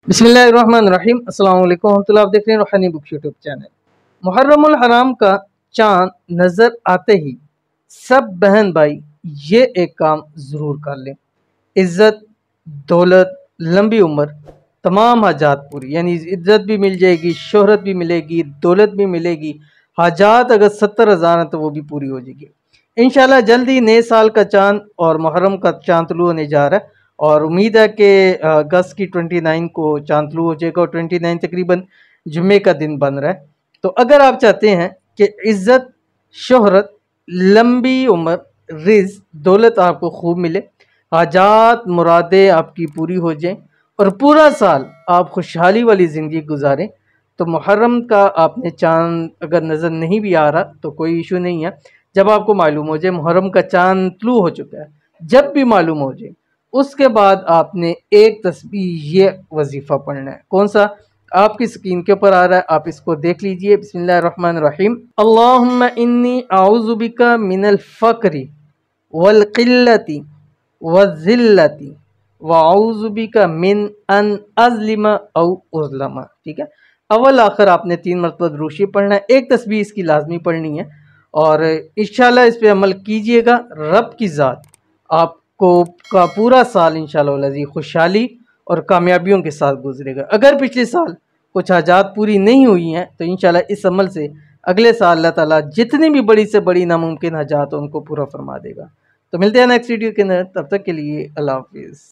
बिस्मिल्लाहिर्रहमानिर्रहीम अस्सलाम वालेकुम रहमतुल्लाह। आप देख रहे हैं रूहानी बुक यूट्यूब चैनल। मुहर्रमुल हराम का चांद नज़र आते ही सब बहन भाई ये एक काम ज़रूर कर लें। इज़्ज़त, दौलत, लंबी उम्र, तमाम हाजात पूरी, यानी इज़्ज़त भी मिल जाएगी, शोहरत भी मिलेगी, दौलत भी मिलेगी। हाजात अगर 70,000 हैं तो वो भी पूरी हो जाएगी इंशाल्लाह। जल्दी नए साल का चांद और मुहर्रम का चांद तुलू होने जा रहा है और उम्मीद है कि अगस्त की 29 को चांद तुलू हो जाएगा और 29 तकरीबन जुम्मे का दिन बन रहा है। तो अगर आप चाहते हैं कि इज़्ज़त, शोहरत, लंबी उम्र, रिज़्क, दौलत आपको खूब मिले, हाजात मुरादें आपकी पूरी हो जाएं और पूरा साल आप खुशहाली वाली ज़िंदगी गुजारें, तो मुहर्रम का आपने चांद अगर नज़र नहीं भी आ रहा तो कोई इशू नहीं है। जब आपको मालूम हो जाए मुहर्रम का चांद तुलू हो चुका है, जब भी मालूम हो जाए उसके बाद आपने एक तस्बीह ये वजीफ़ा पढ़ना है। कौन सा? आपकी स्क्रीन के ऊपर आ रहा है, आप इसको देख लीजिए। बिस्मिल्लाहिर्रहमानिर्रहीम। अल्लाहुम्मा इन्नी आऊज़ु बिका मिनल फ़क्रि वल क़िल्लति वज़िल्लति व आऊज़ु बिका मिन अन अज़लिमा औ उज़लमा। ठीक है, अव्वल आखिर आपने 3 मरतबा दुरूद शरीफ पढ़ना है। एक तस्बीह इसकी लाजमी पढ़नी है और इंशाल्लाह इस पे अमल कीजिएगा। रब की ज़ात आपको का पूरा साल इंशाल्लाह खुशहाली और कामयाबियों के साथ गुजरेगा। अगर पिछले साल कुछ हाजात पूरी नहीं हुई हैं तो इंशाल्लाह इस अमल से अगले साल अल्लाह ताला जितनी भी बड़ी से बड़ी नामुमकिन हाजात उनको पूरा फरमा देगा। तो मिलते हैं नेक्स्ट वीडियो के अंदर, तब तक के लिए अल्लाह हाफिज़।